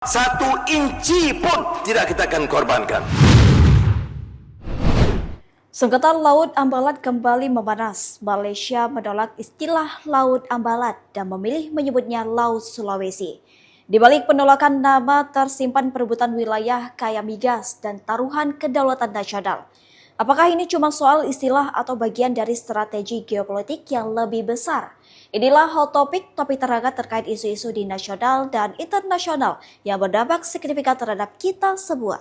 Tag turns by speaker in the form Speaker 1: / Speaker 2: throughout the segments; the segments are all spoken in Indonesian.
Speaker 1: Satu inci pun tidak kita akan korbankan.
Speaker 2: Sengketa Laut Ambalat kembali memanas. Malaysia menolak istilah Laut Ambalat dan memilih menyebutnya Laut Sulawesi. Di balik penolakan nama tersimpan perebutan wilayah kaya migas dan taruhan kedaulatan nasional. Apakah ini cuma soal istilah atau bagian dari strategi geopolitik yang lebih besar? Inilah hot topic, topik terhangat terkait isu-isu di nasional dan internasional yang berdampak signifikan terhadap kita semua.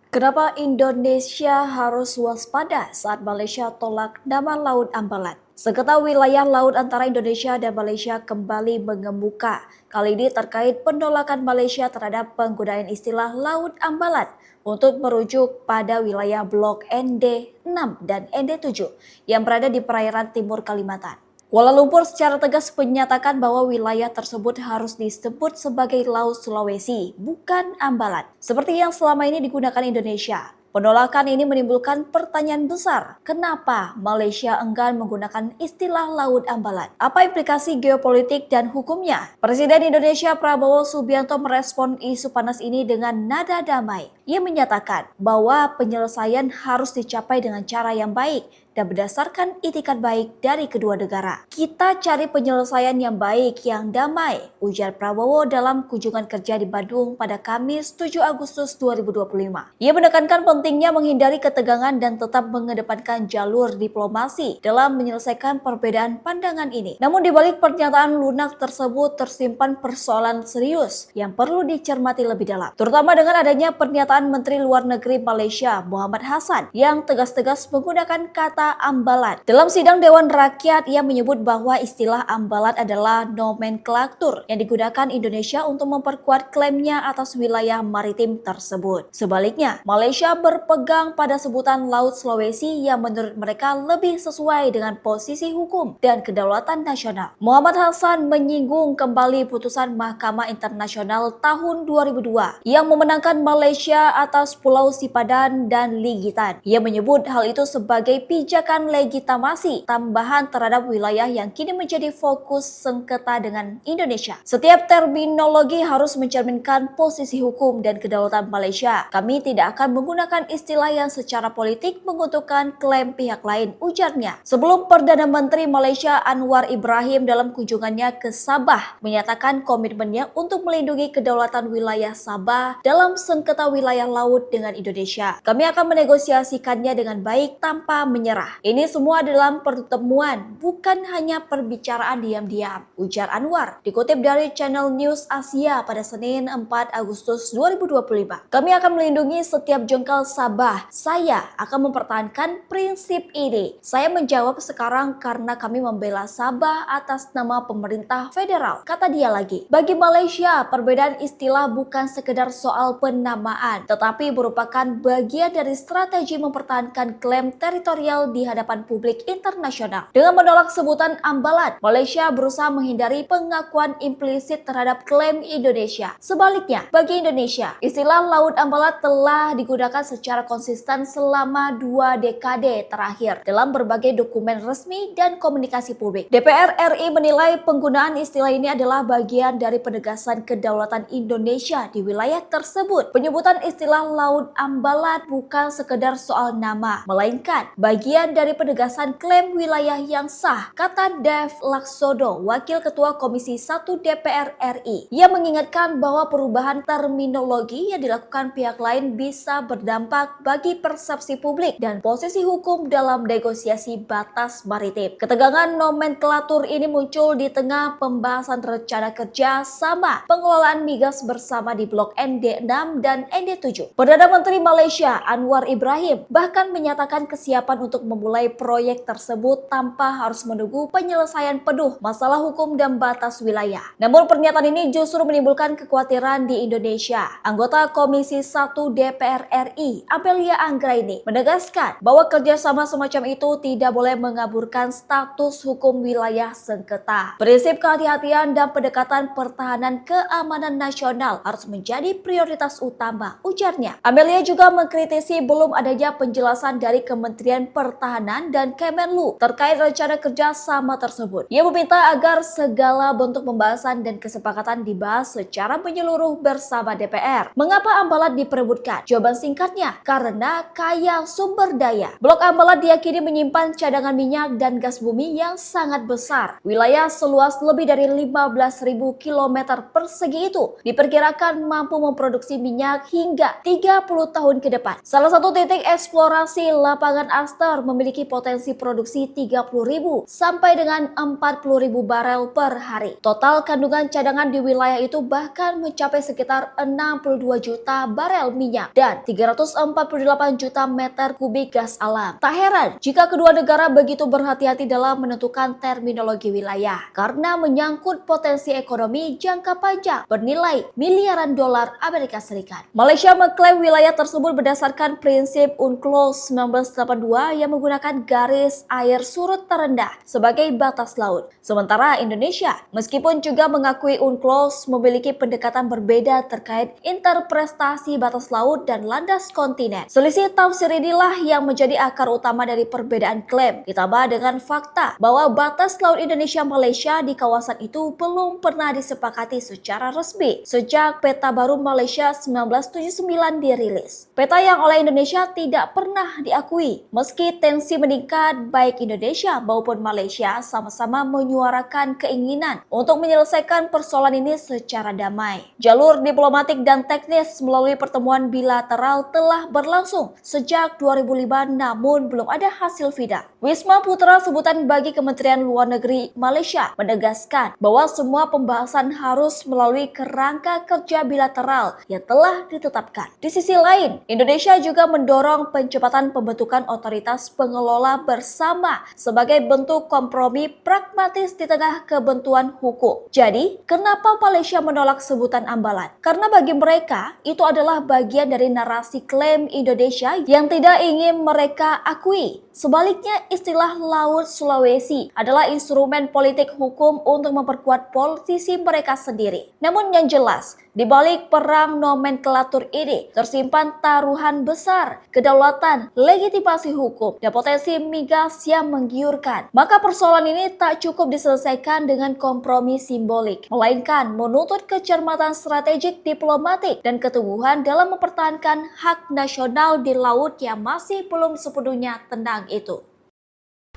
Speaker 2: Kenapa Indonesia harus waspada saat Malaysia tolak nama Laut Ambalat? Sengketa wilayah laut antara Indonesia dan Malaysia kembali mengemuka. Kali ini terkait penolakan Malaysia terhadap penggunaan istilah Laut Ambalat untuk merujuk pada wilayah blok ND6 dan ND7 yang berada di perairan timur Kalimantan. Kuala Lumpur secara tegas menyatakan bahwa wilayah tersebut harus disebut sebagai Laut Sulawesi, bukan Ambalat, seperti yang selama ini digunakan Indonesia. Penolakan ini menimbulkan pertanyaan besar, kenapa Malaysia enggan menggunakan istilah Laut Ambalat? Apa implikasi geopolitik dan hukumnya? Presiden Indonesia Prabowo Subianto merespon isu panas ini dengan nada damai. Ia menyatakan bahwa penyelesaian harus dicapai dengan cara yang baik dan berdasarkan itikat baik dari kedua negara. Kita cari penyelesaian yang baik, yang damai, ujar Prabowo dalam kunjungan kerja di Bandung pada Kamis 7 Agustus 2025. Ia menekankan pentingnya menghindari ketegangan dan tetap mengedepankan jalur diplomasi dalam menyelesaikan perbedaan pandangan ini. Namun di balik pernyataan lunak tersebut tersimpan persoalan serius yang perlu dicermati lebih dalam, terutama dengan adanya pernyataan Menteri Luar Negeri Malaysia Muhammad Hassan yang tegas-tegas menggunakan kata Ambalat. Dalam sidang Dewan Rakyat, ia menyebut bahwa istilah Ambalat adalah nomenklatur yang digunakan Indonesia untuk memperkuat klaimnya atas wilayah maritim tersebut. Sebaliknya, Malaysia berpegang pada sebutan Laut Sulawesi yang menurut mereka lebih sesuai dengan posisi hukum dan kedaulatan nasional. Muhammad Hassan menyinggung kembali putusan Mahkamah Internasional tahun 2002 yang memenangkan Malaysia atas Pulau Sipadan dan Ligitan. Ia menyebut hal itu sebagai pijakan legitimasi tambahan terhadap wilayah yang kini menjadi fokus sengketa dengan Indonesia. Setiap terminologi harus mencerminkan posisi hukum dan kedaulatan Malaysia. Kami tidak akan menggunakan istilah yang secara politik menguntungkan klaim pihak lain, ujarnya. Sebelum Perdana Menteri Malaysia Anwar Ibrahim dalam kunjungannya ke Sabah menyatakan komitmennya untuk melindungi kedaulatan wilayah Sabah dalam sengketa wilayah laut dengan Indonesia. Kami akan menegosiasikannya dengan baik tanpa menyerah. Ini semua dalam pertemuan, bukan hanya perbicaraan diam-diam, ujar Anwar. Dikutip dari channel News Asia pada Senin 4 Agustus 2025. Kami akan melindungi setiap jengkal Sabah. Saya akan mempertahankan prinsip ini. Saya menjawab sekarang karena kami membela Sabah atas nama pemerintah federal. Kata dia lagi, bagi Malaysia, perbedaan istilah bukan sekedar soal penamaan, tetapi merupakan bagian dari strategi mempertahankan klaim teritorial di hadapan publik internasional. Dengan menolak sebutan Ambalat, Malaysia berusaha menghindari pengakuan implisit terhadap klaim Indonesia. Sebaliknya, bagi Indonesia, istilah Laut Ambalat telah digunakan secara konsisten selama 2 dekade terakhir dalam berbagai dokumen resmi dan komunikasi publik. DPR RI menilai penggunaan istilah ini adalah bagian dari penegasan kedaulatan Indonesia di wilayah tersebut. Penyebutan istilah Laut Ambalat bukan sekedar soal nama, melainkan bagian dari penegasan klaim wilayah yang sah, kata Dev Laksono, Wakil Ketua Komisi 1 DPR RI. Ia mengingatkan bahwa perubahan terminologi yang dilakukan pihak lain bisa berdampak bagi persepsi publik dan posisi hukum dalam negosiasi batas maritim. Ketegangan nomenklatur ini muncul di tengah pembahasan rencana kerja sama pengelolaan migas bersama di blok ND6 dan ND7. Perdana Menteri Malaysia Anwar Ibrahim bahkan menyatakan kesiapan untuk memulai proyek tersebut tanpa harus menunggu penyelesaian penuh masalah hukum dan batas wilayah. Namun pernyataan ini justru menimbulkan kekhawatiran di Indonesia. Anggota Komisi 1 DPR RI, Amelia Anggraini, menegaskan bahwa kerjasama semacam itu tidak boleh mengaburkan status hukum wilayah sengketa. Prinsip kehati-hatian dan pendekatan pertahanan keamanan nasional harus menjadi prioritas utama, ujarnya. Amelia juga mengkritisi belum adanya penjelasan dari Kementerian Pertahanan dan Kemenlu terkait rencana kerja sama tersebut. Ia meminta agar segala bentuk pembahasan dan kesepakatan dibahas secara menyeluruh bersama DPR. Mengapa Ambalat diperebutkan? Jawaban singkatnya, karena kaya sumber daya. Blok Ambalat diyakini menyimpan cadangan minyak dan gas bumi yang sangat besar. Wilayah seluas lebih dari 15.000 km persegi itu diperkirakan mampu memproduksi minyak hingga 30 tahun ke depan. Salah satu titik eksplorasi lapangan Aster memiliki potensi produksi 30.000 sampai dengan 40.000 barel per hari. Total kandungan cadangan di wilayah itu bahkan mencapai sekitar 62 juta barel minyak dan 348 juta meter kubik gas alam. Tak heran jika kedua negara begitu berhati-hati dalam menentukan terminologi wilayah karena menyangkut potensi ekonomi jangka panjang bernilai miliaran dolar Amerika Serikat. Malaysia mengklaim wilayah tersebut berdasarkan prinsip UNCLOS 1982 yang menggunakan garis air surut terendah sebagai batas laut. Sementara Indonesia, meskipun juga mengakui UNCLOS, memiliki pendekatan berbeda terkait interpretasi batas laut dan landas kontinen. Selisih tafsir inilah yang menjadi akar utama dari perbedaan klaim, ditambah dengan fakta bahwa batas laut Indonesia-Malaysia di kawasan itu belum pernah disepakati secara resmi sejak peta baru Malaysia 1979 dirilis. Peta yang oleh Indonesia tidak pernah diakui. Meski tensi meningkat, baik Indonesia maupun Malaysia sama-sama menyuarakan keinginan untuk menyelesaikan persoalan ini secara damai. Jalur diplomatik dan teknis melalui pertemuan bilateral telah berlangsung sejak 2005 namun belum ada hasil final. Wisma Putra, sebutan bagi Kementerian Luar Negeri Malaysia, menegaskan bahwa semua pembahasan harus melalui kerangka kerja bilateral yang telah ditetapkan. Di sisi lain, Indonesia juga mendorong percepatan pembentukan otoritas pengelola bersama sebagai bentuk kompromi pragmatis di tengah kebuntuan hukum. Jadi, kenapa Malaysia menolak sebutan Ambalat? Karena bagi mereka, itu adalah bagian dari narasi klaim Indonesia yang tidak ingin mereka akui. Sebaliknya, istilah Laut Sulawesi adalah instrumen politik hukum untuk memperkuat posisi mereka sendiri. Namun yang jelas, di balik perang nomenklatur ini tersimpan taruhan besar, kedaulatan, legitimasi hukum, dan potensi migas yang menggiurkan. Maka persoalan ini tak cukup diselesaikan dengan kompromi simbolik, melainkan menuntut kecermatan strategik diplomatik dan keteguhan dalam mempertahankan hak nasional di laut yang masih belum sepenuhnya tenang itu.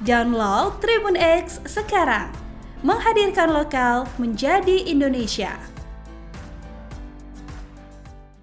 Speaker 3: Download Tribun X sekarang, menghadirkan lokal menjadi Indonesia.